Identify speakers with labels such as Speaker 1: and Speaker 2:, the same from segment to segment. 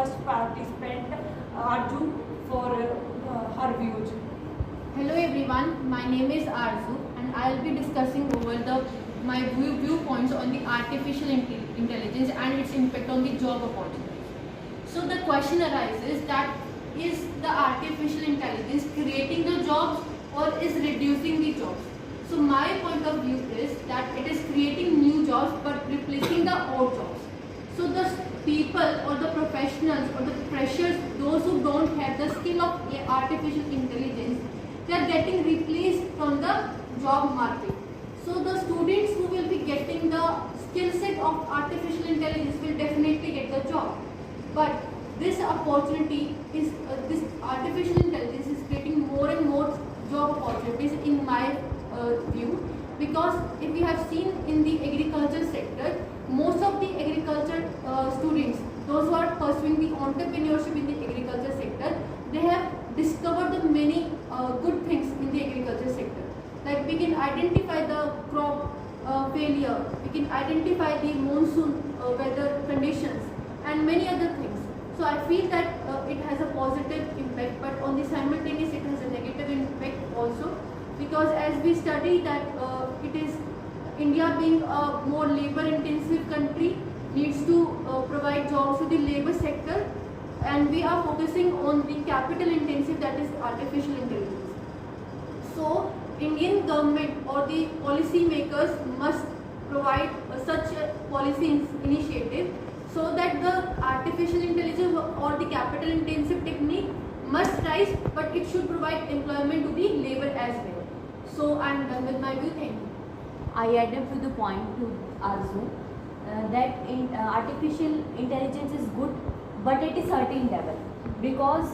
Speaker 1: first participant, Arju, for her views.
Speaker 2: Hello everyone, my name is Arzu and I will be discussing over my viewpoints on the artificial intelligence and its impact on the job opportunities. So the question arises that is the artificial intelligence creating the jobs or is reducing the jobs? So my point of view is that it is creating new jobs but replacing the old jobs. So the people or the professionals or the freshers, those who don't have the skill of artificial intelligence, they are getting replaced from the job market. So the students who will be getting the skill set of artificial intelligence will definitely get the job. But this opportunity is, this artificial intelligence is creating more and more job opportunities in my view, because if we have seen in the agriculture sector, most of the agriculture students, those who are pursuing the entrepreneurship in the agriculture sector, they have discovered the many good things in the agriculture sector. Like we can identify the crop failure, we can identify the monsoon weather conditions and many other things. So I feel that it has a positive impact, but on the simultaneous it has a negative impact also, because as we study that it is India being a more labor intensive country needs to provide jobs to the labor sector, and we are focusing on the capital intensive, that is artificial intelligence. So Indian government or the policy makers must provide such a policy initiative so that the artificial intelligence or the capital intensive technique must rise, but it should provide employment to the labor as well. So I am done with my view. Thank you.
Speaker 3: I add up to the point to Arzu that artificial intelligence is good, but at a certain level, because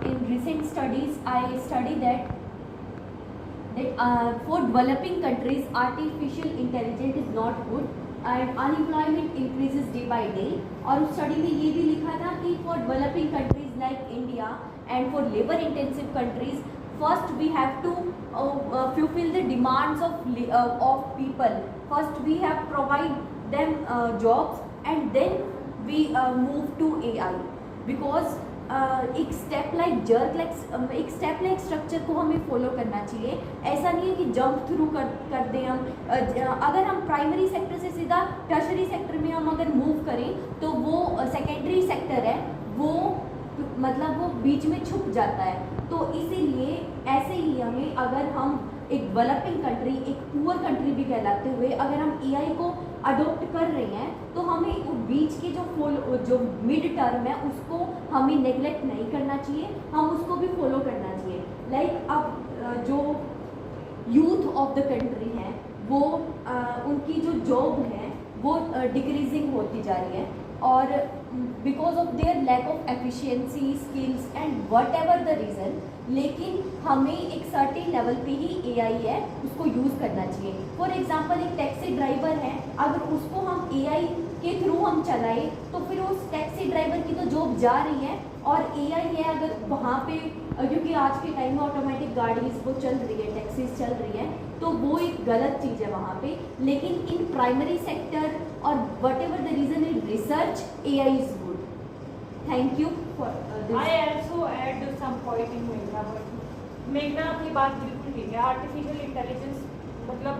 Speaker 3: in recent studies I study that for developing countries artificial intelligence is not good and unemployment increases day by day. और उस study में ये भी लिखा था कि for developing countries like India and for labor intensive countries, first we have to fulfill the demands of people. First we have provide them jobs and then we move to AI, because एक step like structure को हमें follow करना चाहिए. ऐसा नहीं है कि jump through कर दें हम. अगर हम प्राइमरी सेक्टर से सीधा टर्शरी सेक्टर में हम अगर मूव करें तो वो सेकेंडरी सेक्टर है, वो मतलब वो बीच में छुप जाता है. तो इसीलिए ऐसे ही हमें, अगर हम एक डेवलपिंग कंट्री, एक पुअर कंट्री भी कहलाते हुए अगर हम एआई को अडोप्ट कर रहे हैं तो हमें वो बीच के जो मिड टर्म है उसको हमें नेग्लेक्ट नहीं करना चाहिए, हम उसको भी फॉलो करना चाहिए. लाइक अब जो यूथ ऑफ द कंट्री है वो उनकी जो जॉब है वो डिक्रीजिंग होती जा रही है, और because of their lack of efficiency, skills and whatever the reason. लेकिन हमें एक सर्टेन लेवल पे ही एआई है उसको यूज़ करना चाहिए. फॉर एग्जांपल एक टैक्सी ड्राइवर है, अगर उसको हम एआई के थ्रू हम चलाए तो फिर उस टैक्सी ड्राइवर की तो जॉब जा रही है, और एआई है अगर वहाँ पे, क्योंकि आज के टाइम में ऑटोमेटिक गाड़ीज वो चल रही है, टैक्सीज चल रही है, तो वो एक गलत चीज़ है वहाँ पे. लेकिन इन प्राइमरी सेक्टर और what ever the reason in research AI is good. Thank you for this.
Speaker 1: I also add some point in मेघना. मेघना की बात बिल्कुल ठीक है. आर्टिफिशियल इंटेलिजेंस मतलब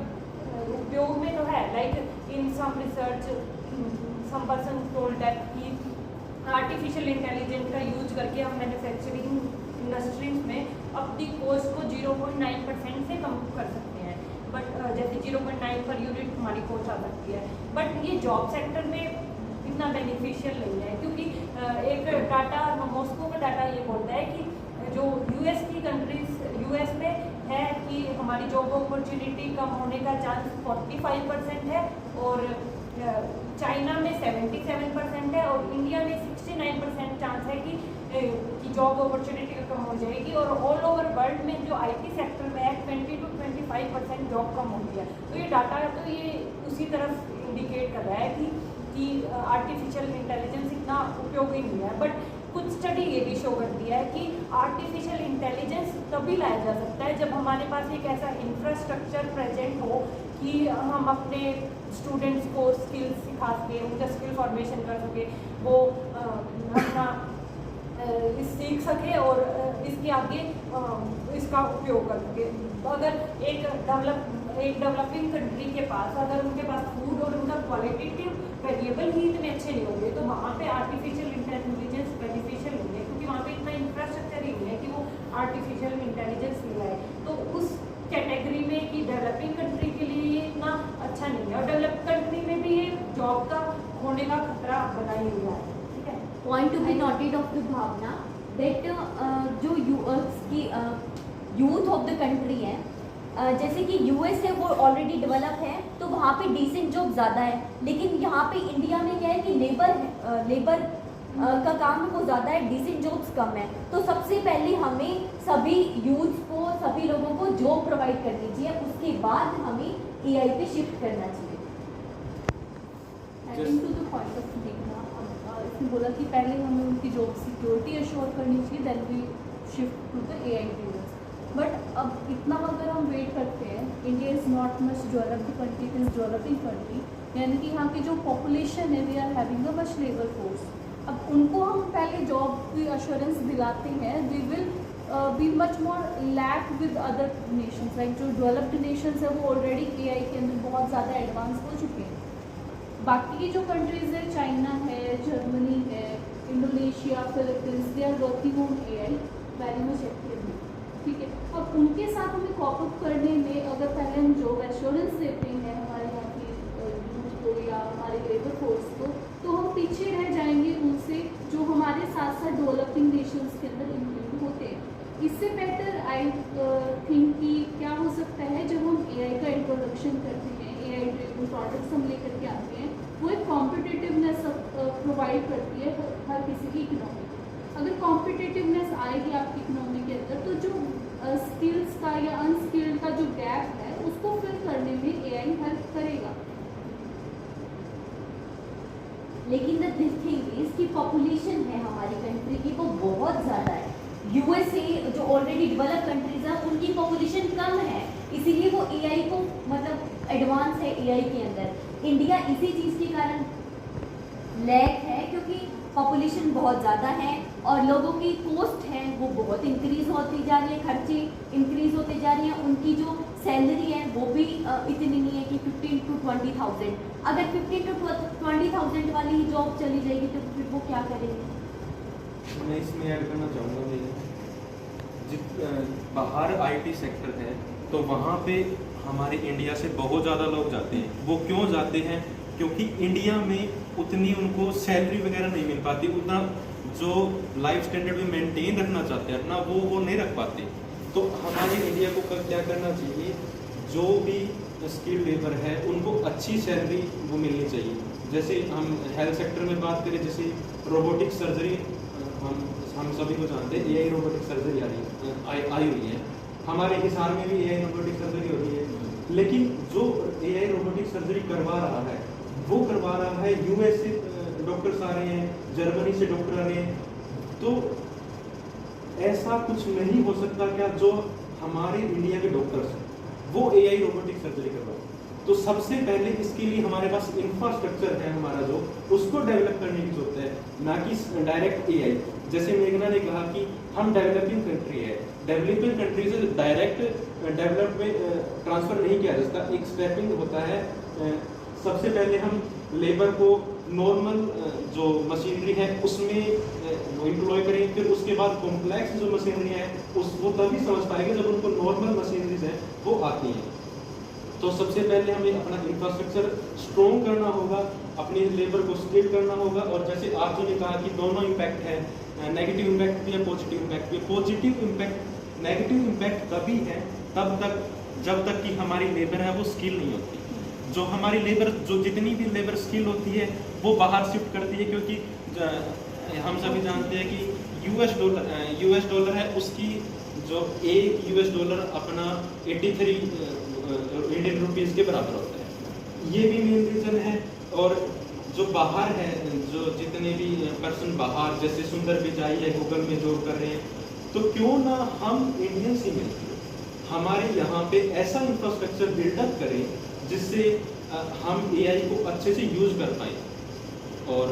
Speaker 1: उपयोग में तो है, like in some research some person told that कि आर्टिफिशियल इंटेलिजेंस का यूज करके हम मैन्युफैक्चरिंग इंडस्ट्रीज में अपनी कॉस्ट को 0.9% से कम कर सकते हैं. बट जैसे 0.9 पर यूनिट हमारी कॉस्ट आ सकती है, बट ये जॉब सेक्टर में इतना बेनिफिशियल नहीं है, क्योंकि एक डाटा, मॉस्को का डाटा ये बोलता है कि जो यूएस की कंट्रीज, यूएस में है कि हमारी जॉब अपॉर्चुनिटी कम होने का चांस 45% है, और चाइना में 77% है, और इंडिया में 69% चांस है कि जॉब अपॉर्चुनिटी कम हो जाएगी. और ऑल ओवर वर्ल्ड में जो आईटी सेक्टर में है 20 to 25% जॉब कम होती है. तो ये डाटा तो ये उसी तरफ इंडिकेट कर रहा है कि आर्टिफिशियल इंटेलिजेंस इतना उपयोगी नहीं है. बट कुछ स्टडी ये भी शो करती है कि आर्टिफिशियल इंटेलिजेंस तभी लाया जा सकता है जब हमारे पास एक ऐसा इंफ्रास्ट्रक्चर प्रेजेंट हो कि हम अपने स्टूडेंट्स को स्किल्स सिखा सकें, उनका स्किल फॉर्मेशन कर सकें, वो अपना सके और इसके आगे इसका उपयोग कर सके। तो अगर एक डेवलपिंग कंट्री के पास अगर उनके पास फूड और उनका क्वालिटेटिव वेरिएबल ही इतने अच्छे नहीं होंगे तो वहाँ पे आर्टिफिशियल इंटेलिजेंस बेनिफिशियल नहीं है, क्योंकि वहाँ पे इतना इंफ्रास्ट्रक्चर ही नहीं है कि वो आर्टिफिशियल इंटेलिजेंस मिला है। तो उस कैटेगरी में कि डेवलपिंग कंट्री के लिए ये इतना अच्छा नहीं है, और डेवलप कंट्री में भी ये जॉब का होने का खतरा बना ही हुआ है। ठीक है,
Speaker 3: point to be noted of the भावना दैट जो यूथ ऑफ द कंट्री है, जैसे कि यूएस है वो ऑलरेडी डेवलप है तो वहाँ पे डिसेंट जॉब ज़्यादा है, लेकिन यहाँ पे इंडिया में क्या है कि लेबर का काम वो ज़्यादा है, डिसेंट जॉब्स कम है। तो सबसे पहले हमें सभी यूथ को, सभी लोगों को जॉब प्रोवाइड करनी चाहिए, उसके बाद हमें एआई पे शिफ्ट करना चाहिए।
Speaker 4: Adding to the point of देखना, इसने बोला कि पहले हमें उनकी जॉब सिक्योरिटी अश्योर करनी चाहिए, then we shift to the AI drivers. But अब इतना अगर हम वेट करते हैं, India is not much developed country, it is developing country, यानी कि यहाँ की जो पॉपुलेशन है they are having a much labour force. अब उनको हम पहले जॉब की अश्योरेंस दिलाते हैं, we will be much more lack with other nations, like जो डेवलप्ड नेशंस है वो ऑलरेडी एआई के अंदर बहुत ज़्यादा एडवांस हो चुके हैं। बाकी की जो कंट्रीज़ है, चाइना है, जर्मनी है, Indonesia, Philippines, they are working on AI very much actively. ठीक है, अब उनके साथ हमें कॉप अप करने में अगर पहले हम जॉब एश्योरेंस देते हैं हमारे यहाँ की यूथ को या हमारे लेबर फोर्स को, तो हम पीछे रह जाएंगे उनसे जो हमारे साथ साथ डेवलपिंग नेशंस के अंदर इंक्लूड होते हैं। इससे बेटर आई थिंक कि क्या हो सकता है, जब हम एआई का इंट्रोडक्शन करते हैं, एआई ड्रिवन प्रोडक्ट्स हम लेकर के आते हैं, वो एक कॉम्पिटिटिवनेस प्रोवाइड करती है हर किसी की इकोनॉमी। अगर कॉम्पिटिटिवनेस आएगी आपकी इकोनॉमी के अंदर, तो जो स्किल्स का या अनस्किल्ड का जो गैप है उसको फिल करने में एआई हेल्प करेगा।
Speaker 3: लेकिन द थिंग इज कि पॉपुलेशन है हमारी कंट्री की वो बहुत ज़्यादा है। यूएसए जो ऑलरेडी डेवलप कंट्रीज है उनकी पॉपुलेशन कम है, इसीलिए वो एआई को मतलब एडवांस है एआई के अंदर। इंडिया इसी चीज़ के कारण लैक है क्योंकि पॉपुलेशन बहुत ज़्यादा है और लोगों की कॉस्ट है वो बहुत इंक्रीज़ होती जा रही है, खर्चे इंक्रीज़ होते जा रही हैं, उनकी जो सैलरी है वो भी इतनी नहीं है कि 15 to 20,000। अगर 15 to 20,000 वाली ही जॉब चली जाएगी तो फिर वो क्या करेंगे।
Speaker 5: मैं इसमें ऐड करना चाहूँगा, बाहर आईटी सेक्टर है तो वहाँ पे हमारे इंडिया से बहुत ज़्यादा लोग जाते हैं। वो क्यों जाते हैं? क्योंकि इंडिया में उतनी उनको सैलरी वगैरह नहीं मिल पाती, उतना जो लाइफ स्टैंडर्ड में मेंटेन रखना चाहते हैं अपना वो नहीं रख पाते। तो हमारे इंडिया को क्या करना चाहिए, जो भी स्किल लेबर है उनको अच्छी सैलरी वो मिलनी चाहिए। जैसे हम हेल्थ सेक्टर में बात करें, जैसे रोबोटिक सर्जरी हम सभी को जानते हैं, एआई रोबोटिक सर्जरी आई हुई है। हमारे हिसार में भी एआई रोबोटिक सर्जरी हो रही है, लेकिन जो एआई रोबोटिक सर्जरी करवा रहा है वो करवा रहा है यूएस से डॉक्टर्स आ रहे हैं, जर्मनी से डॉक्टर आ रहे हैं। तो ऐसा कुछ नहीं हो सकता क्या जो हमारे इंडिया के डॉक्टर्स हैं वो एआई रोबोटिक सर्जरी करवाए? तो सबसे पहले इसके लिए हमारे पास इंफ्रास्ट्रक्चर है हमारा जो उसको डेवलप करने की जरूरत है, ना कि डायरेक्ट एआई। जैसे मेघना ने कहा कि हम डेवलपिंग कंट्री है, डेवलपिंग कंट्री से डायरेक्ट डेवलप में ट्रांसफर नहीं किया जा सकता, एक स्टेपिंग होता है। सबसे पहले हम लेबर को नॉर्मल जो मशीनरी है उसमें एम्प्लॉय करें, फिर उसके बाद कॉम्प्लेक्स जो मशीनरी है वो तभी समझ पाएंगे जब उनको नॉर्मल मशीनरीज है वो आती हैं। तो सबसे पहले हमें अपना इंफ्रास्ट्रक्चर स्ट्रॉन्ग करना होगा, अपनी लेबर को स्किल करना होगा। और जैसे आप जो ने कहा कि दोनों इम्पैक्ट है, नेगेटिव इम्पैक्ट भी है, पॉजिटिव इम्पैक्ट भी है। पॉजिटिव इम्पैक्ट, नेगेटिव इम्पैक्ट तभी है जब तक कि हमारी लेबर है वो स्किल नहीं होती। जो हमारी लेबर, जो जितनी भी लेबर स्किल होती है वो बाहर शिफ्ट करती है, क्योंकि हम सभी जानते हैं कि यूएस डॉलर है, उसकी जो एक यूएस डॉलर अपना 83 इंडियन रुपीज़ के बराबर होता है। ये भी मेन रीज़न है। और जो बाहर है, जो जितने भी पर्सन बाहर, जैसे सुंदर पिचाई है गूगल में जॉब कर रहे हैं, तो क्यों ना हम इंडियन से मिलकर हमारे यहाँ पे ऐसा इंफ्रास्ट्रक्चर बिल्डअप करें जिससे हम एआई को अच्छे से यूज कर पाए और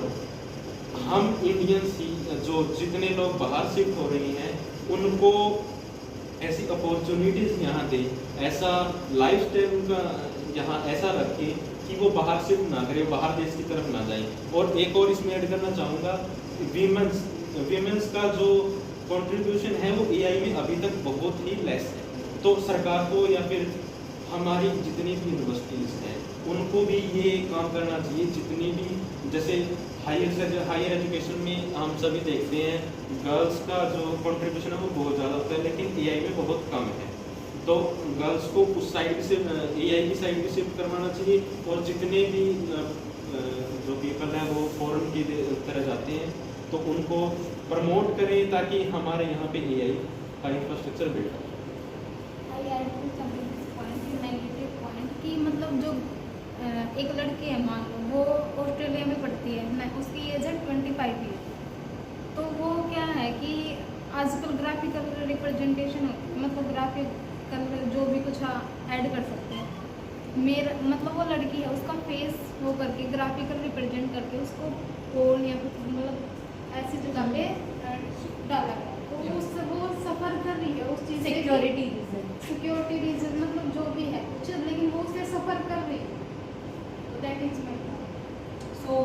Speaker 5: हम इंडियंस ही जो जितने लोग बाहर शिफ्ट हो रहे हैं उनको ऐसी अपॉर्चुनिटीज़ यहाँ दें, ऐसा लाइफस्टाइल उनका यहाँ ऐसा रखें कि वो बाहर शिफ्ट ना करें, बाहर देश की तरफ ना जाएं। और एक और इसमें ऐड करना चाहूँगा, वीमेंस का जो कंट्रीब्यूशन है वो एआई में अभी तक बहुत ही लेस है। तो सरकार को या फिर हमारी जितनी भी यूनिवर्सिटीज़ हैं उनको भी ये काम करना चाहिए, जितनी भी जैसे हायर एजुकेशन में हम सभी देखते हैं गर्ल्स का जो कंट्रीब्यूशन है वो बहुत ज़्यादा होता है, लेकिन एआई में बहुत कम है। तो गर्ल्स को उस साइड से एआई की साइड भी शिफ्ट करवाना चाहिए, और जितने भी जो पीपल हैं वो फॉरेन की तरह जाते हैं तो उनको प्रमोट करें ताकि हमारे यहाँ पे एआई का इंफ्रास्ट्रक्चर बिल्ड हो।
Speaker 6: नेगेटिव पॉइंट कि मतलब जो एक लड़की है, मान लो वो ऑस्ट्रेलिया में पढ़ती है, उसकी एज है 25 ईयर, तो वो क्या है कि आजकल ग्राफिकल रिप्रेजेंटेशन मतलब ग्राफिकल जो भी कुछ ऐड कर सकते हैं। मतलब वो लड़की है, उसका फेस वो करके ग्राफिकल रिप्रेजेंट करके उसको फोन या कुछ मतलब ऐसी जगह पे डाला गया, तो वो सफ़र कर रही है उस चीज़ से, सिक्योरिटी रीजन मतलब जो भी है कुछ, लेकिन वो उससे सफ़र कर रही है। तो दैट इज माय पॉइंट।
Speaker 1: सो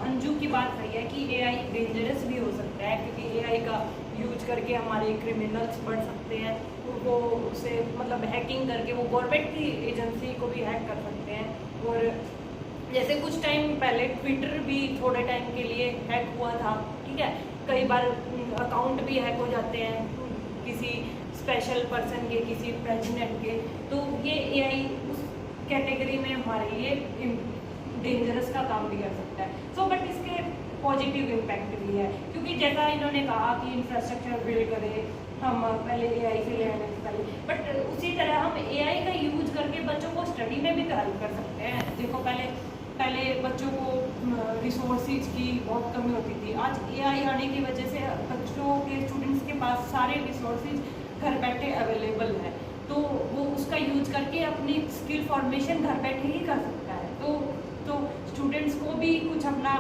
Speaker 1: अंजू की बात सही है कि एआई डेंजरस भी हो सकता है, क्योंकि एआई का यूज करके हमारे क्रिमिनल्स बढ़ सकते हैं, वो उसे मतलब हैकिंग करके वो गवर्नमेंट की एजेंसी को भी हैक कर सकते हैं। और जैसे कुछ टाइम पहले ट्विटर भी थोड़े टाइम के लिए हैक हुआ था, ठीक है, कई बार अकाउंट भी हैक हो जाते हैं किसी स्पेशल पर्सन के, किसी प्रेसिडेंट के, तो ये एआई उस कैटेगरी में हमारे लिए डेंजरस का काम भी कर सकता है। सो बट इसके पॉजिटिव इम्पैक्ट भी है, क्योंकि जैसा इन्होंने कहा कि इंफ्रास्ट्रक्चर बिल्ड करें हम पहले एआई से लेने से पहले, बट उसी तरह हम एआई का यूज करके बच्चों को स्टडी में भी हेल्प कर सकते हैं। देखो पहले बच्चों को रिसोर्सेज की बहुत कमी होती थी, आज एआई आने की वजह से बच्चों के स्टूडेंट्स के पास सारे रिसोर्सेज घर बैठे अवेलेबल है, तो वो उसका यूज करके अपनी स्किल फॉर्मेशन घर बैठे ही कर सकता है। तो स्टूडेंट्स को भी कुछ अपना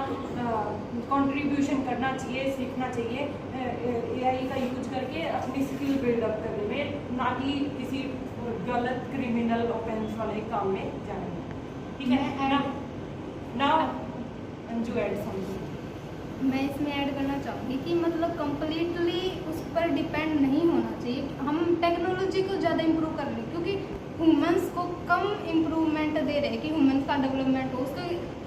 Speaker 1: कंट्रीब्यूशन करना चाहिए, सीखना चाहिए एआई का यूज करके अपनी स्किल बिल्डअप करने में, ना कि किसी गलत क्रिमिनल ऑफेंस वाले काम में जाने में। ठीक है, नाउ अंजू ऐड समथिंग।
Speaker 6: मैं इसमें ऐड करना चाहूँगी कि मतलब कम्प्लीटली उस पर डिपेंड नहीं होना चाहिए। हम टेक्नोलॉजी को ज़्यादा इम्प्रूव कर रहे हैं, क्योंकि ह्यूमंस को कम इम्प्रूवमेंट दे रहे हैं कि ह्यूमंस का डेवलपमेंट हो, उसका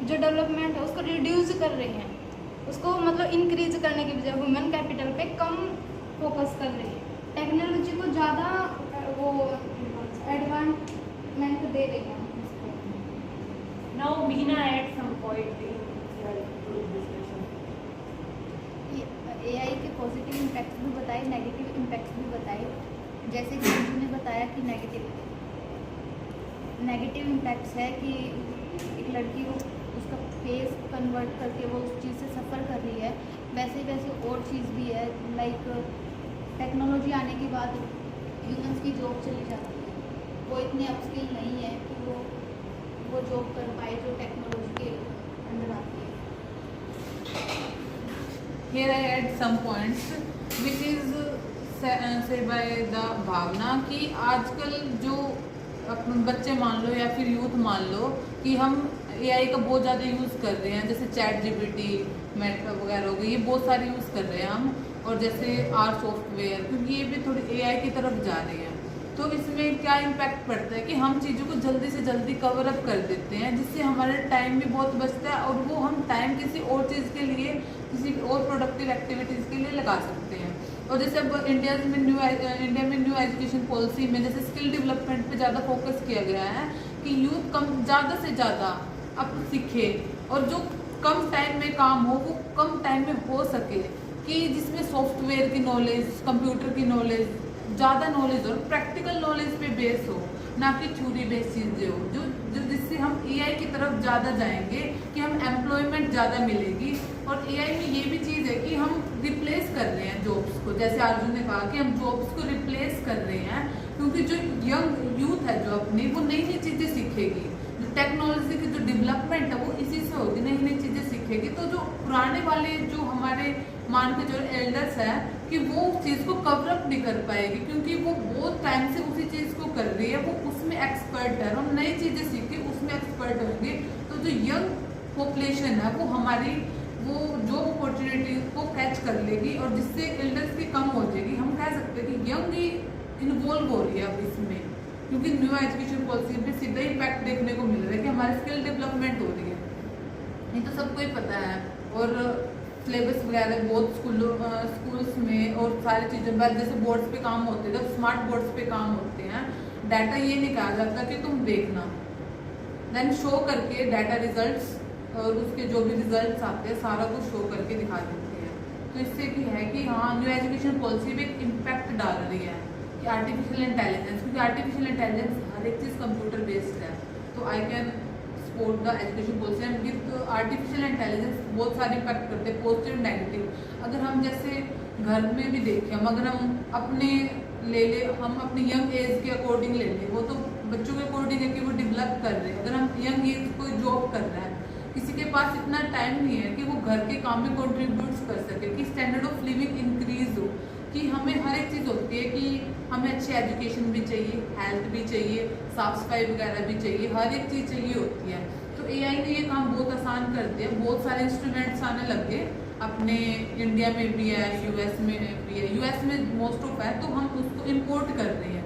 Speaker 6: जो डेवलपमेंट है उसको रिड्यूस कर रहे हैं, उसको मतलब इंक्रीज करने के बजाय ह्यूमन कैपिटल पे कम फोकस कर रही है। टेक्नोलॉजी को ज़्यादा वो एडवांसमेंट दे रही है।
Speaker 1: Now Meena add some point in your group discussion.
Speaker 6: AI के पॉजिटिव इम्पैक्ट्स भी बताए, नेगेटिव इम्पैक्ट्स भी बताए। जैसे कि अंजू ने बताया कि नेगेटिव इम्पैक्ट्स है कि एक लड़की को उसका फेस कन्वर्ट करके वो उस चीज़ से सफ़र कर रही है। वैसे और चीज़ भी है, लाइक टेक्नोलॉजी आने के बाद ह्यूमंस की जॉब चली जाती है, वो इतने अपस्किल नहीं है कि वो जॉब कर पाए जो टेक्नोलॉजी के अंदर आती है।
Speaker 7: Here I add some points which is said by the भावना कि आजकल जो अपने बच्चे मान लो या फिर यूथ मान लो कि हम एआई का बहुत ज़्यादा यूज़ कर रहे हैं, जैसे चैट जीपीटी, मेटा वगैरह हो गई, ये बहुत सारे यूज़ कर रहे हैं हम, और जैसे आर सॉफ्टवेयर, क्योंकि ये भी थोड़ी एआई की तरफ जा रहे हैं। तो इसमें क्या इम्पैक्ट पड़ता है कि हम चीज़ों को जल्दी से जल्दी कवर अप कर देते हैं, जिससे हमारा टाइम भी बहुत बचता है, और वो हम टाइम किसी और चीज़ के लिए, किसी और प्रोडक्टिव एक्टिविटीज़ के लिए लगा सकते हैं। और जैसे अब इंडिया में न्यू एजुकेशन पॉलिसी में जैसे स्किल डेवलपमेंट पे ज़्यादा फोकस किया गया है कि यूथ ज़्यादा से ज़्यादा अब सीखे, और जो कम टाइम में काम हो वो कम टाइम में हो सके, कि जिसमें सॉफ्टवेयर की नॉलेज, कंप्यूटर की नॉलेज, ज़्यादा नॉलेज और प्रैक्टिकल नॉलेज पे बेस हो, ना कि थ्योरी बेस चीज़ें हो, जो जिससे हम एआई की तरफ ज़्यादा जाएंगे, कि हम एम्प्लॉयमेंट ज़्यादा मिलेगी। और एआई में ये भी चीज़ है कि हम रिप्लेस कर रहे हैं जॉब्स को, जैसे अर्जुन ने कहा कि हम जॉब्स को रिप्लेस कर रहे हैं, क्योंकि जो यंग यूथ है जो अपनी, वो नई नई चीज़ें सीखेगी, जो टेक्नोलॉजी की जो डेवलपमेंट है वो इसी से होगी, नई नई चीज़ें सीखेगी। तो जो पुराने वाले जो हमारे मान के जो एल्डर्स है कि वो उस चीज़ को कवर अप नहीं कर पाएगी, क्योंकि वो बहुत टाइम से उसी चीज़ को कर रही है, वो उसमें एक्सपर्ट है और नई चीज़ें सीख के उसमें एक्सपर्ट होंगे। तो जो यंग पॉपुलेशन है वो हमारी वो जॉब अपॉर्चुनिटी को कैच कर लेगी और जिससे एल्डर्स की कम हो जाएगी। हम कह सकते हैं कि यंग ही इन्वॉल्व हो रही है अब इसमें, क्योंकि न्यू एजुकेशन पॉलिसी पे सीधा इम्पैक्ट देखने को मिल रहा है कि हमारी स्किल डेवलपमेंट हो रही है। नहीं तो सबको ही पता है, और सिलेबस वगैरह बहुत स्कूल्स में और सारी चीज़ें जैसे बोर्ड्स पे काम होते हैं, जब स्मार्ट बोर्ड्स पे काम होते हैं, डाटा ये नहीं कहा जाता कि तुम देखना, देन शो करके डाटा रिजल्ट्स और उसके जो भी रिजल्ट्स आते हैं सारा कुछ शो करके दिखा देते हैं। तो इससे भी है कि हाँ, न्यू एजुकेशन पॉलिसी भी एक इम्पैक्ट डाल रही है कि आर्टिफिशियल इंटेलिजेंस, क्योंकि आर्टिफिशियल इंटेलिजेंस हर एक चीज़ कंप्यूटर बेस्ड है। तो I can support the education policy and with artificial intelligence बहुत सारे इम्पैक्ट करते हैं, पॉजिटिव नेगेटिव। अगर हम जैसे घर में भी देखें, अगर हम अपने हम अपनी यंग एज के अकॉर्डिंग ले लें, वो तो बच्चों के अकॉर्डिंग है कि वो डेवलप कर रहे हैं। अगर हम यंग एज कोई जॉब कर रहा है, किसी के पास इतना टाइम नहीं है कि वो घर के काम में कंट्रीब्यूट कर सके, कि स्टैंडर्ड ऑफ लिविंग इंक्रीज हो, कि हमें हर एक चीज़ होती है कि हमें अच्छी एजुकेशन भी चाहिए, हेल्थ भी चाहिए, साफ सफाई वगैरह भी चाहिए, हर एक चीज़ चाहिए होती है। तो एआई ने ये काम बहुत आसान कर दिया, बहुत सारे इंस्ट्रूमेंट्स आने लग गए, अपने इंडिया में भी है, यूएस में भी है, यूएस में मोस्ट ऑफ है, तो हम उसको इम्पोर्ट कर रहे हैं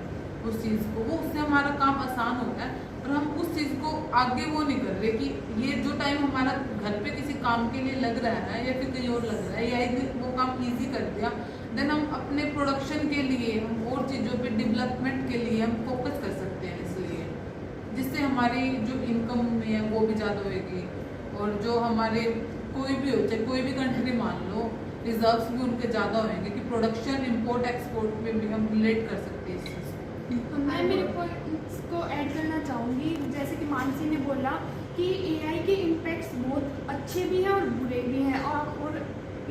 Speaker 7: उस चीज़ को, वो उससे हमारा काम आसान हो गया। और हम उस चीज़ को आगे वो नहीं कर रहे कि ये जो टाइम हमारा घर पे किसी काम के लिए लग रहा है या फिर कहीं और लग रहा है, या वो काम ईजी कर दिया, देन हम अपने प्रोडक्शन के लिए, हम और चीज़ों पे डेवलपमेंट के लिए हम फोकस कर सकते हैं, इसलिए जिससे हमारी जो इनकम में है वो भी ज़्यादा होगी, और जो हमारे कोई भी हो, चाहे कोई भी कंट्री मान लो, रिजर्व्स भी उनके ज़्यादा होंगे कि प्रोडक्शन इम्पोर्ट एक्सपोर्ट में भी हम रिलेट कर सकते हैं इस चीज़ को।
Speaker 8: मैं मेरे पॉइंट्स को ऐड करना चाहूँगी। जैसे कि मानसी ने बोला कि एआई के इम्पैक्ट्स बहुत अच्छे भी हैं और बुरे भी हैं, और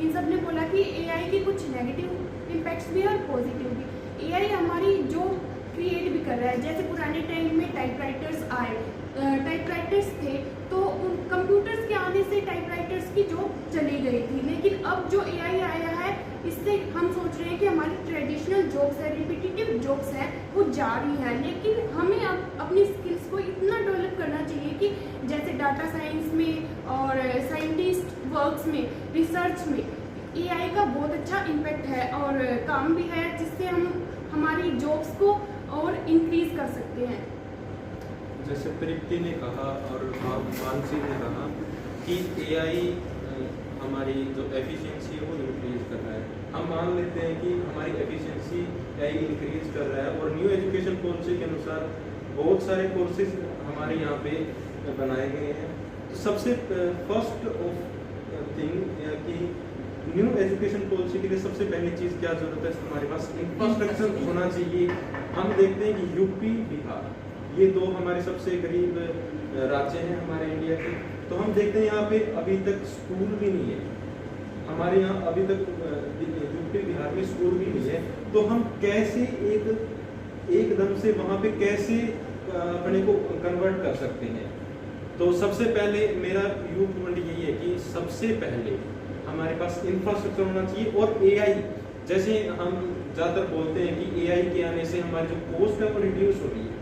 Speaker 8: इन सब ने बोला कि एआई के कुछ नेगेटिव इम्पैक्ट्स भी हैं और पॉजिटिव भी। एआई हमारी जॉब क्रिएट भी कर रहा है। जैसे पुराने टाइम में टाइपराइटर्स आए, टाइपराइटर्स थे, तो उन कंप्यूटर्स के आने से टाइपराइटर्स की जॉब चली गई थी, लेकिन अब जो एआई आया है इससे हम सोच रहे हैं कि हमारी ट्रेडिशनल जॉब्स है, रिपीटेटिव जॉब्स हैं, वो जा रही हैं, लेकिन हमें अब अपनी स्किल्स को इतना डेवलप करना चाहिए कि जैसे डाटा साइंस में और साइंटिस्ट वर्क्स में, रिसर्च में एआई का बहुत अच्छा इम्पैक्ट है और काम भी है, जिससे हम हमारी जॉब्स को और इंक्रीज कर सकते हैं।
Speaker 5: जैसे तृप्ति ने कहा और मानसी ने कहा कि एआई हमारी जो एफिशिएंसी है वो इंक्रीज कर रहा है। हम मान लेते हैं कि हमारी एफिशिएंसी एआई इंक्रीज कर रहा है, और न्यू एजुकेशन पॉलिसी के अनुसार बहुत सारे कोर्सेज हमारे यहाँ पे बनाए गए हैं। तो सबसे फर्स्ट ऑफ थिंग कि न्यू एजुकेशन पॉलिसी के लिए सबसे पहली चीज़ क्या जरूरत है, हमारे पास इंफ्रास्ट्रक्चर होना चाहिए। हम देखते हैं कि यूपी बिहार ये दो हमारे सबसे गरीब राज्य हैं हमारे इंडिया के, तो हम देखते हैं यहाँ पे अभी तक स्कूल भी नहीं है। हमारे यहाँ अभी तक यूपी बिहार में स्कूल भी नहीं है, तो हम कैसे एकदम से वहाँ पे कैसे अपने को कन्वर्ट कर सकते हैं। तो सबसे पहले मेरा व्यू पॉइंट यही है कि सबसे पहले हमारे पास इंफ्रास्ट्रक्चर होना चाहिए, और एआई जैसे हम ज़्यादातर बोलते हैं कि एआई के आने से हमारी जो कॉस्ट है वो रिड्यूस हो रही है।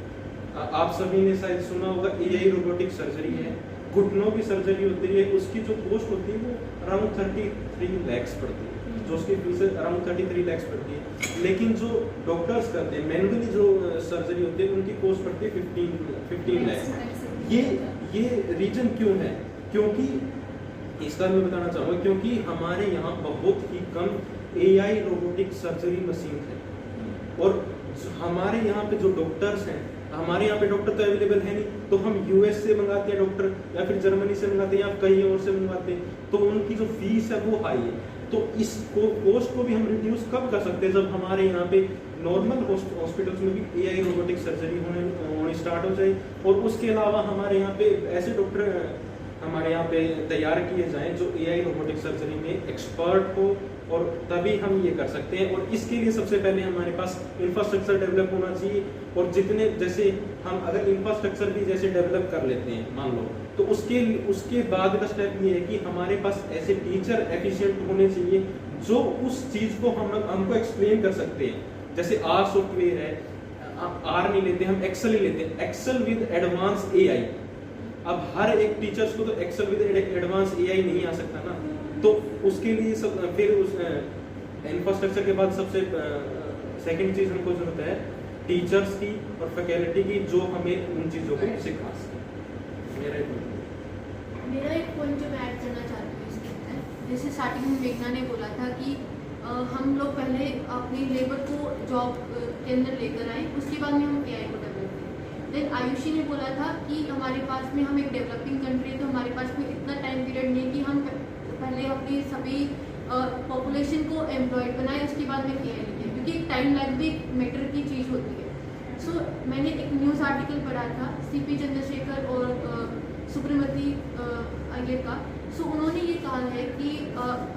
Speaker 5: आप सभी ने शायद सुना होगा एआई रोबोटिक सर्जरी है, घुटनों की सर्जरी होती है, उसकी जो कॉस्ट होती है वो अराउंड 33 लाख पड़ती है, जो उसकी फीस अराउंड 33 लाख पड़ती है। लेकिन जो डॉक्टर्स करते हैं मैनुअली जो सर्जरी होती है उनकी कॉस्ट पड़ती है 15 लाख। ये रीजन क्यों है? क्योंकि इसका मैं बताना चाहूँगा, क्योंकि हमारे यहाँ बहुत ही कम एआई रोबोटिक सर्जरी मशीन है, और हमारे यहाँ पे जो डॉक्टर्स हैं, हमारे यहाँ पे डॉक्टर तो अवेलेबल है नहीं, तो हम यूएस से मंगाते हैं डॉक्टर, या फिर जर्मनी से मंगाते हैं, या कहीं और से मंगाते हैं, तो उनकी जो फीस है वो हाई है। तो इस कॉस्ट को भी हम रिड्यूस कब कर सकते हैं? जब हमारे यहाँ पे नॉर्मल हॉस्पिटल्स में भी एआई रोबोटिक सर्जरी होने स्टार्ट हो जाए, और उसके अलावा हमारे यहाँ पे ऐसे डॉक्टर हमारे यहाँ पे तैयार किए जाएं जो एआई रोबोटिक सर्जरी में एक्सपर्ट हो, और तभी हम ये कर सकते हैं। और इसके लिए सबसे पहले हमारे पास इंफ्रास्ट्रक्चर डेवलप होना चाहिए, और जितने जैसे हम अगर इंफ्रास्ट्रक्चर भी जैसे डेवलप कर लेते हैं मान लो, तो उसके बाद का स्टेप ये है कि हमारे पास ऐसे टीचर एफिशिएंट होने चाहिए जो उस चीज को हमको एक्सप्लेन कर सकते हैं। जैसे आर सॉफ्टवेयर है, आर नहीं लेते हम, एक्सेल ही लेते हैं, एक्सेल विद एडवांस एआई। अब हर एक टीचर्स को तो एक्सेल विद एडवांस एआई नहीं आ सकता ना, तो उसके लिए फिर उस इंफ्रास्ट्रक्चर के बाद सबसे सेकंड चीज हमको जरूरत है टीचर्स की और फैकल्टी की, जो हमें उन चीजों को सिखा सके।
Speaker 2: मेरा एक पॉइंट जो मैं ऐड करना चाहती हूँ इसके अंदर, जैसे स्टार्टिंग में मेघना ने बोला था कि हम लोग पहले अपनी लेबर को जॉब के अंदर लेकर आए, उसके बाद में हम एआई को डेवलप करें। देन आयुषी ने बोला था कि हमारे पास में हम एक डेवलपिंग कंट्री है, तो हमारे पास में इतना टाइम पीरियड नहीं कि हम पहले अपनी सभी पॉपुलेशन को एम्प्लॉयड बनाए, उसके बाद में एआई लेंगे, क्योंकि एक टाइम लाइन भी मैटर की चीज़ होती है। सो मैंने एक न्यूज़ आर्टिकल पढ़ा था सीपी चंद्रशेखर और सुब्रमती अय्यर का। सो उन्होंने ये कहा है कि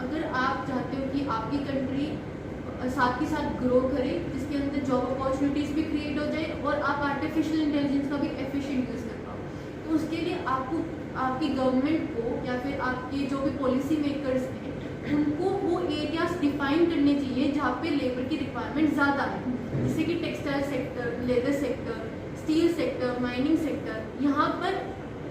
Speaker 2: अगर आप चाहते हो कि आपकी कंट्री साथ के साथ ग्रो करे, जिसके अंदर जॉब अपॉर्चुनिटीज़ भी क्रिएट हो जाए और आप आर्टिफिशियल इंटेलिजेंस का भी एफिशिएंट यूज़ कर पाओ, तो उसके लिए आपको आपकी गवर्नमेंट को या फिर आपके जो भी पॉलिसी मेकर्स हैं उनको वो एरियाज डिफाइन करने चाहिए जहाँ पे लेबर की रिक्वायरमेंट ज़्यादा है, जैसे कि textile sector, leather sector, steel sector, mining sector, यहाँ पर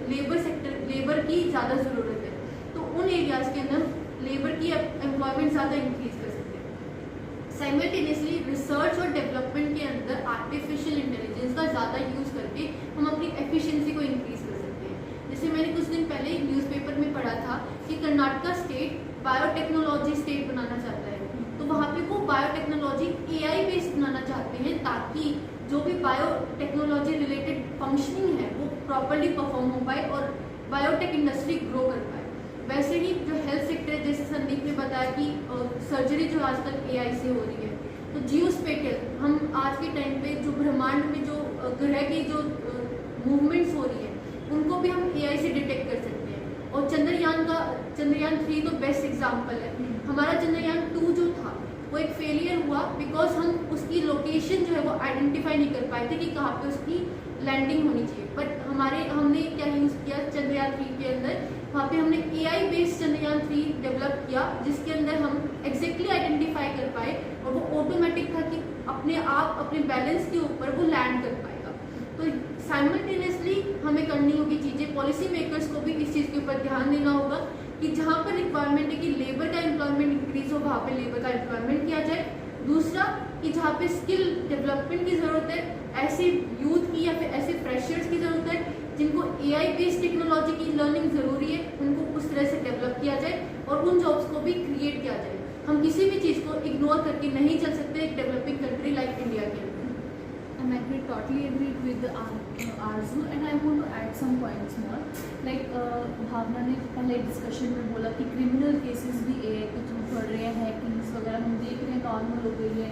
Speaker 2: लेबर की ज़्यादा ज़रूरत है, तो उन एरियाज़ के अंदर लेबर की एम्प्लॉयमेंट ज़्यादा इंक्रीज कर सकते हैं। साइमल्टेनियसली रिसर्च और डेवलपमेंट के अंदर आर्टिफिशियल इंटेलिजेंस का ज़्यादा यूज़ करके हम अपनी एफिशिएंसी को इंक्रीज कर सकते हैं। जैसे मैंने कुछ दिन पहले एक न्यूज़पेपर में पढ़ा था कि कर्नाटका स्टेट बायोटेक्नोलॉजी स्टेट बनाना चाहता है, तो वहाँ पे वो बायोटेक्नोलॉजी एआई बेस्ड बनाना चाहते हैं, ताकि जो भी बायोटेक्नोलॉजी रिलेटेड फंक्शनिंग है वो प्रॉपर्ली परफॉर्म हो पाए और बायोटेक इंडस्ट्री ग्रो कर पाए। वैसे ही जो हेल्थ सेक्टर है, जैसे संदीप ने बताया कि सर्जरी जो आजकल एआई से हो रही है, तो जियोस्पेटियल हम आज के टाइम पे जो ब्रह्मांड में जो ग्रह की जो मूवमेंट्स हो रही है उनको भी हम एआई से डिटेक्ट कर सकते हैं। और चंद्रयान 3 तो बेस्ट एग्जाम्पल है। हमारा चंद्रयान 2 जो था वो एक फेलियर हुआ बिकॉज हम उसकी लोकेशन जो है वो आइडेंटिफाई नहीं कर पाए थे कि कहाँ पे उसकी लैंडिंग होनी चाहिए। बट हमने क्या यूज़ किया चंद्रयान 3 के अंदर, वहाँ पे हमने एआई बेस्ड चंद्रयान 3 डेवलप किया, जिसके अंदर हम एग्जैक्टली आइडेंटिफाई कर पाए और वो ऑटोमेटिक था कि अपने आप अपने बैलेंस के ऊपर वो लैंड कर पाएगा। तो साइमल्टेनियसली हमें करनी होगी चीज़ें, पॉलिसी मेकर्स को भी इस चीज़ के ऊपर ध्यान देना होगा कि जहाँ पर रिक्वायरमेंट है कि लेबर का एम्प्लॉयमेंट इंक्रीज हो, वहाँ पे लेबर का एम्प्लॉयमेंट किया जाए। दूसरा कि जहाँ पे स्किल डेवलपमेंट की ज़रूरत है, ऐसे यूथ की या फिर ऐसे फ्रेशर्स की ज़रूरत है जिनको एआई बेस्ड टेक्नोलॉजी की लर्निंग ज़रूरी है, उनको उस तरह से डेवलप किया जाए और उन जॉब्स को भी क्रिएट किया जाए। हम किसी भी चीज़ को इग्नोर करके नहीं चल सकते एक डेवलपिंग कंट्री लाइक इंडिया के अंदर।
Speaker 4: And I totally agree with Arzu, and I want to add some points more. Like भावना ने पहले डिस्कशन में बोला कि क्रिमिनल केसेस भी एआई के थ्रू बढ़ रहे हैं, हैकिंग्स वगैरह हम देख रहे हैं नॉर्मल हो गई है,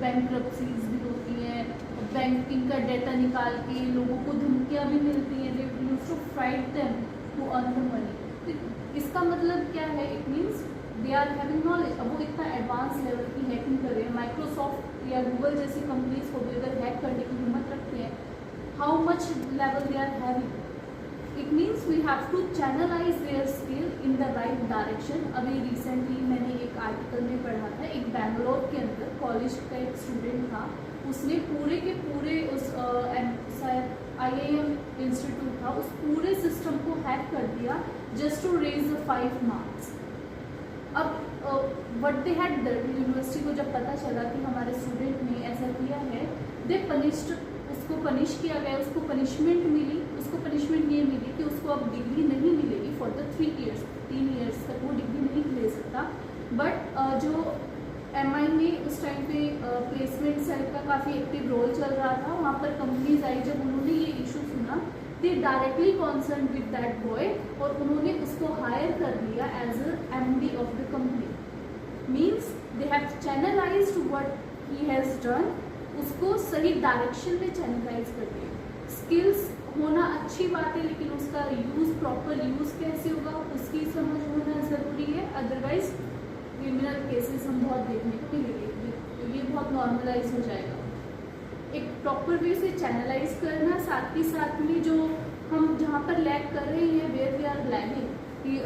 Speaker 4: बैंकरप्सीज भी होती हैं, बैंकिंग का डेटा निकाल के लोगों को धमकियाँ भी मिलती हैं, they used to fright them to earn the money. इसका मतलब क्या है? It means they are having knowledge. अब वो इतना एडवांस लेवल की हैकिंग कर रहे हैं, माइक्रोसॉफ्ट या गूगल जैसी कंपनीज को भी अगर हैक करने की हिम्मत रखते हैं, how much level they are having. It means we have to channelize their skill in the right direction. अभी रिसेंटली मैंने एक आर्टिकल में पढ़ा था, एक बैंगलोर के अंदर कॉलेज का एक स्टूडेंट था, उसने पूरे के पूरे उस IIM इंस्टीट्यूट था, उस पूरे सिस्टम को हैक कर दिया just to raise the 5 marks. अब what they had done, university को जब पता चला कि हमारे स्टूडेंट ने ऐसा किया है, दे पनिश्ड, उसको पनिश किया गया, उसको पनिशमेंट मिली। उसको पनिशमेंट ये मिली कि उसको अब डिग्री नहीं मिलेगी फॉर द 3 ईयर्स तक वो डिग्री नहीं ले सकता। बट जो MI में उस टाइम पे प्लेसमेंट सेल का काफ़ी एक्टिव रोल चल रहा था, वहाँ पर कंपनीज आई, जब उन्होंने ये इशू सुना they directly concern with that boy और उन्होंने उसको हायर कर लिया as a MD of the company. Means they have channelized what he has done, उसको सही डायरेक्शन में चैनलाइज कर दिया। स्किल्स होना अच्छी बात है, लेकिन उसका यूज़, प्रॉपर यूज़ कैसे होगा उसकी समझ होना ज़रूरी है। अदरवाइज क्रिमिनल केसेस हम बहुत देखने को मिलेंगे, ये बहुत नॉर्मलाइज हो जाएगा। एक प्रॉपर वे से चैनलाइज करना, साथ ही साथ में जो हम जहाँ पर लैग कर रहे हैं, वेयर वी आर लैगिंग, कि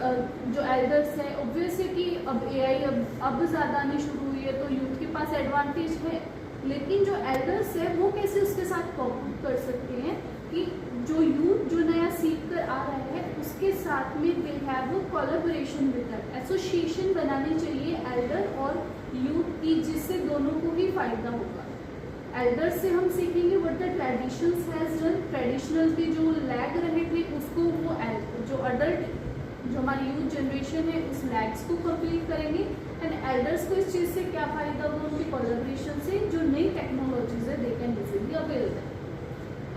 Speaker 4: जो एल्डर्स हैं ऑब्वियस है कि अब एआई अब ज़्यादा आनी शुरू हुई है तो यूथ के पास एडवांटेज है, लेकिन जो एल्डर्स है वो कैसे उसके साथ कोप कर सकते हैं कि जो यूथ जो नया सीख कर आ रहा है उसके साथ में दे हैव वो कोलैबोरेशन विद दैट, एसोसिएशन बनानी चाहिए एल्डर और यूथ की, जिससे दोनों को ही फायदा होगा। एल्डर से हम सीखेंगे what the traditions has done, traditional के जो लैग रहे थे उसको वो जो अडल्ट जो हमारी यूथ जनरेशन है उस लैग्स को कंप्लीट करेंगे, एंड एल्डर्स को इस चीज़ से क्या फ़ायदा होगा, उनकी कोलैबोरेशन से जो नई टेक्नोलॉजीज है they can easily avail them.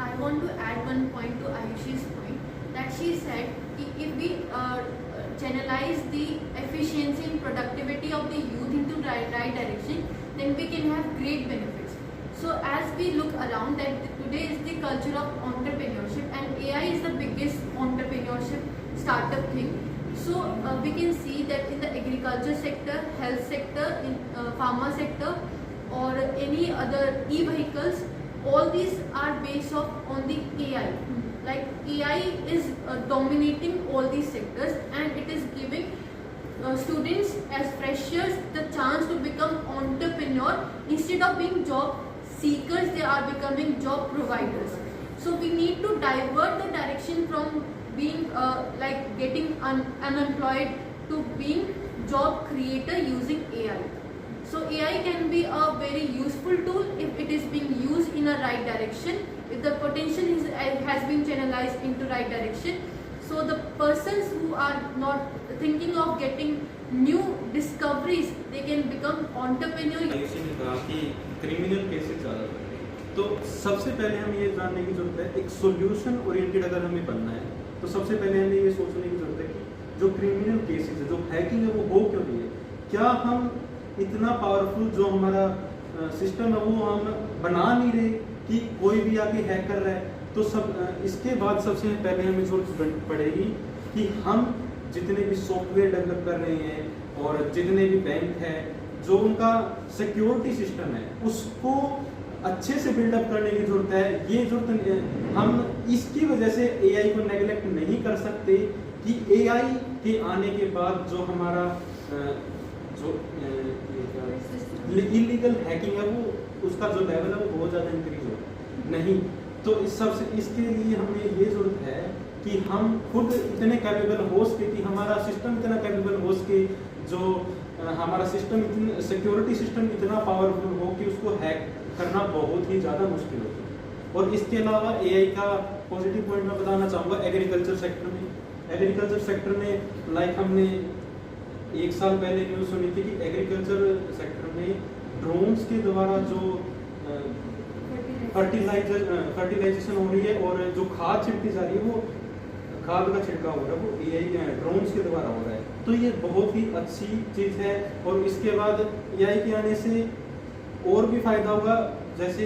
Speaker 2: I want to add one point to Ayushi's point, that she said if we channelize the efficiency and productivity of the youth into right direction, then we can have great benefits. So as we look around that today is the culture of entrepreneurship and AI is the biggest entrepreneurship startup thing. So we can see that in the agriculture sector, health sector, in pharma sector or any other e-vehicles, all these are based on the AI. Like AI is dominating all these sectors and it is giving students as freshers the chance to become entrepreneur. Instead of being job seekers, they are becoming job providers. So we need to divert the direction from being like getting unemployed to being job creator using AI. So AI can be a very useful tool if it is being used in a right direction, if the potential has been channelized into right direction. So the persons who are not thinking of getting new discoveries, they can become entrepreneur.
Speaker 5: Ayushi ने कहा कि criminal cases ज़्यादा बढ़ रहे हैं, तो सबसे पहले हमें ये जानने की जरूरत है, एक सॉल्यूशन ओरिएंटेड अगर हमें बनना है तो सबसे पहले हमें ये सोचने की जरूरत है कि जो क्रिमिनल केसेस है, जो हैकिंग है, वो हो क्यों रही है। क्या हम इतना पावरफुल जो हमारा सिस्टम है वो हम बना नहीं रहे कि कोई भी आके हैक कर रहा है। तो सब इसके बाद सबसे पहले हमें जरूरत पड़ेगी कि हम जितने भी सॉफ्टवेयर डेवलप कर रहे हैं और जितने भी बैंक है, जो उनका सिक्योरिटी सिस्टम है उसको अच्छे से बिल्डअप करने की जरूरत है। ये जरूरत हम इसकी वजह से एआई को नेगलेक्ट नहीं कर सकते कि एआई के आने के बाद जो हमारा जो इलीगल हैकिंग है वो उसका जो लेवल है वो बहुत ज़्यादा इंक्रीज हो नहीं। तो इस सबसे इसके लिए हमें ये जरूरत है कि हम खुद इतने कैपेबल हो सके कि हमारा सिस्टम इतना कैपेबल हो सके, जो हमारा सिस्टम इतनी सिक्योरिटी सिस्टम इतना पावरफुल हो कि उसको हैक करना बहुत ही ज़्यादा मुश्किल हो। और इसके अलावा एआई का पॉजिटिव पॉइंट मैं बताना चाहूँगा एग्रीकल्चर सेक्टर में। एग्रीकल्चर सेक्टर में लाइक हमने एक साल पहले न्यूज़ सुनी थी कि एग्रीकल्चर सेक्टर में ड्रोन्स के द्वारा जो फर्टिलाइजेशन हो रही है और जो खाद छिड़की जा रही है, वो खाद का छिड़काव हो रहा है वो एआई ड्रोन्स के द्वारा हो रहा है। तो ये बहुत ही अच्छी चीज़ है। और इसके बाद एआई के आने से और भी फायदा होगा, जैसे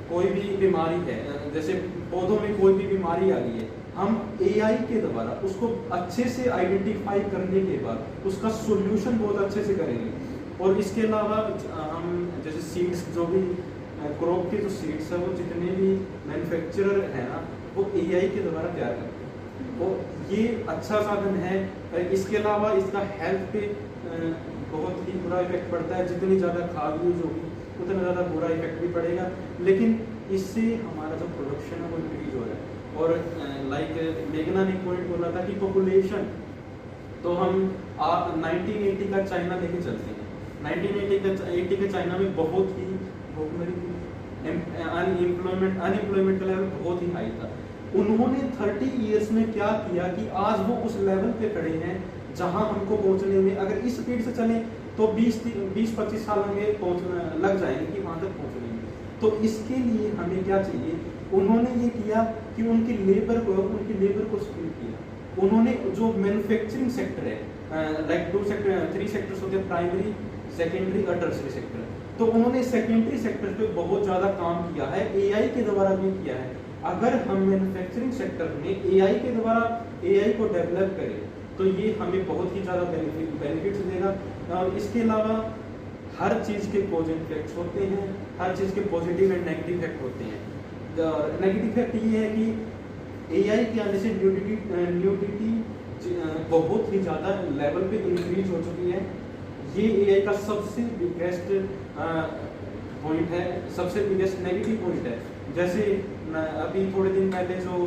Speaker 5: कोई भी बीमारी है, जैसे पौधों में कोई भी बीमारी आ गई है, हम एआई के द्वारा उसको अच्छे से आइडेंटिफाई करने के बाद उसका सॉल्यूशन बहुत अच्छे से करेंगे। और इसके अलावा हम जैसे सीड्स, जो भी क्रॉप के जो सीड्स है वो जितने भी मैन्युफैक्चरर है ना वो एआई के द्वारा तैयार करते हैं, तो ये अच्छा साधन है। इसके अलावा इसका हेल्थ पे बहुत ही बुरा इफेक्ट पड़ता है, जितनी ज़्यादा खाद यूज होगी उतना ज़्यादा बुरा इफेक्ट भी पड़ेगा, लेकिन इससे हमारा जो प्रोडक्शन है वो इंक्रीज हो रहा है। और लाइक मेघना ने पॉइंट बोला था कि पॉपुलेशन, तो हम 1980 का चाइना लेके चलते हैं। 1980 के चाइना में बहुत ही अनएम्प्लॉयमेंट का लेवल बहुत ही हाई था। उन्होंने 30 इयर्स में क्या किया कि आज वो उस लेवल पे खड़े हैं जहां हमको पहुंचने में अगर इस स्पीड से चलें तो 20-25 साल हमें पहुंचना लग जाएंगे कि वहां तक पहुंचने में। तो इसके लिए हमें क्या चाहिए, उन्होंने ये किया कि उनकी लेबर को स्किल किया। उन्होंने जो मैन्युफैक्चरिंग सेक्टर है, लाइक 3 सेक्टर्स होते हैं, प्राइमरी, सेकेंडरी और टर्शरी सेक्टर, तो उन्होंने सेकेंडरी सेक्टर पे बहुत ज़्यादा काम किया है, एआई के द्वारा भी किया है। अगर हम मैन्युफैक्चरिंग सेक्टर में एआई के द्वारा एआई को डेवलप करें तो ये हमें बहुत ही ज़्यादा बेनिफिट्स देगा। और इसके अलावा हर चीज़ के कॉज एंड इफेक्ट्स होते हैं, हर चीज़ के पॉजिटिव एंड नेगेटिव इफेक्ट होते हैं। नेगेटिव इफेक्ट ये है कि एआई के आने से न्यूडिटी बहुत ही ज़्यादा लेवल पे इंक्रीज हो चुकी है। ये एआई का सबसे बिगेस्ट पॉइंट है, सबसे बिगेस्ट नेगेटिव पॉइंट है। जैसे अभी थोड़े दिन पहले जो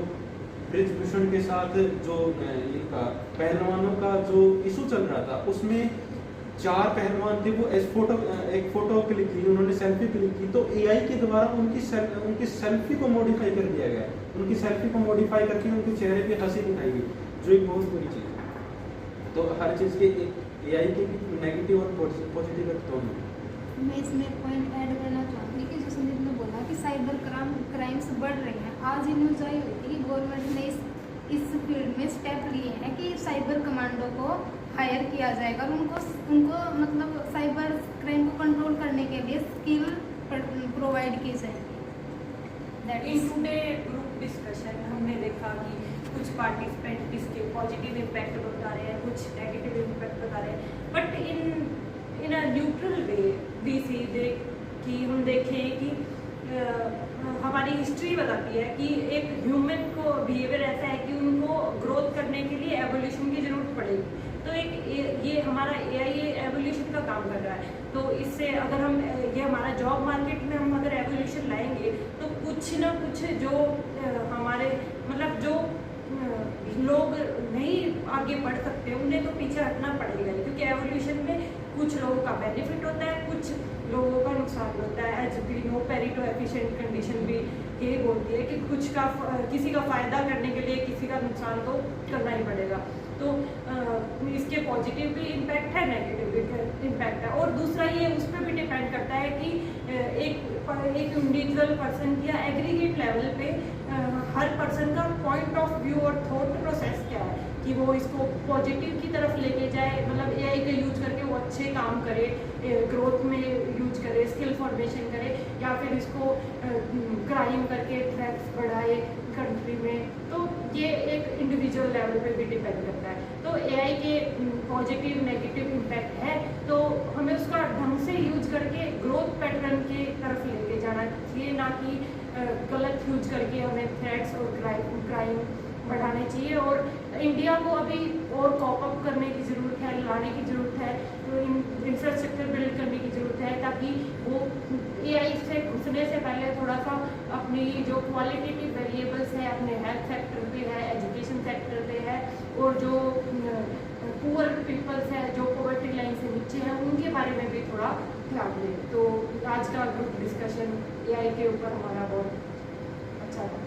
Speaker 5: ब्रिजभूषण के साथ जो इनका पहलवानों का जो इशू चल रहा था, उसमें 4 पहलवान थे, वो एक फोटो क्लिक की, उन्होंने सेल्फी क्लिक की, तो एआई के द्वारा उनकी सेल्फी को मॉडिफाई कर दिया गया। उनकी सेल्फी को मॉडिफाई करके उनके चेहरे पे हंसी दिखाई गई, जो एक बहुत बुरी चीज़ है। तो हर चीज़ के एआई के भी नेगेटिव और पॉजिटिव दोनों।
Speaker 6: मैं इसमें पॉइंट ऐड करना चाहूँगी कि जो संदीप ने बोला कि साइबर क्राइम्स बढ़ रहे हैं। आज ही न्यूज़ आई हुई थी कि गवर्नमेंट ने इस फील्ड में स्टेप लिए हैं कि साइबर कमांडो को हायर किया जाएगा और उनको मतलब साइबर क्राइम को कंट्रोल करने के लिए स्किल प्रोवाइड की जाएगी।
Speaker 1: इन टुडे ग्रुप डिस्कशन हमने देखा कि कुछ पार्टिसिपेंट इसके पॉजिटिव इम्पैक्ट बता रहे हैं, कुछ नेगेटिव इम्पैक्ट बता रहे हैं, but in a neutral way we see कि हम देखें कि हमारी हिस्ट्री बताती है कि एक ह्यूमन को बिहेवियर ऐसा है कि उनको ग्रोथ करने के लिए एवोल्यूशन की ज़रूरत पड़ेगी। तो ये हमारा एआई एवोल्यूशन का काम कर रहा है। तो इससे अगर हम ये हमारा जॉब मार्केट में हम अगर एवोल्यूशन लाएंगे तो कुछ ना कुछ जो हमारे मतलब जो लोग नहीं आगे बढ़ सकते उन्हें तो पीछे हटना पड़ेगा, क्योंकि एवोल्यूशन में कुछ लोगों का बेनिफिट होता है, कुछ लोगों का नुकसान होता है। As we know Pareto efficient condition भी यही बोलती है कि किसी का फ़ायदा करने के लिए किसी का नुकसान तो करना ही पड़ेगा। तो इसके पॉजिटिव भी इम्पैक्ट है, नेगेटिव भी इम्पैक्ट है, और दूसरा ये उस पर भी डिपेंड करता है कि एक इंडिविजुअल पर्सन या एग्रीगेट लेवल पे हर पर्सन का पॉइंट ऑफ व्यू और थॉट प्रोसेस क्या है कि वो इसको पॉजिटिव की तरफ लेके जाए, मतलब एआई का यूज करके वो अच्छे काम करे, ग्रोथ में यूज करे, स्किल फॉर्मेशन करे, या फिर इसको क्राइम करके थ्रेट्स बढ़ाए कंट्री में। तो ये एक इंडिविजुअल लेवल पे भी डिपेंड करता है। तो एआई के पॉजिटिव नेगेटिव इम्पैक्ट है, तो हमें उसका ढंग से यूज करके ग्रोथ पैटर्न की तरफ लेके जाना चाहिए, ना कि गलत यूज करके हमें थ्रेट्स और क्राइम बढ़ाने चाहिए। और इंडिया को अभी और कॉप अप करने की ज़रूरत है, लाने की ज़रूरत है, तो इंफ्रास्ट्रक्चर बिल्ड करने की ज़रूरत है, ताकि वो एआई से घुसने से पहले थोड़ा सा अपनी जो क्वालिटेटिव वेरिएबल्स है अपने हेल्थ सेक्टर पे है, एजुकेशन सेक्टर पे है, और जो पुअर पीपल्स है जो पॉवर्टी लाइन से नीचे हैं उनके बारे में भी थोड़ा ध्यान दें। तो आज का ग्रुप डिस्कशन एआई के ऊपर हमारा बहुत अच्छा था।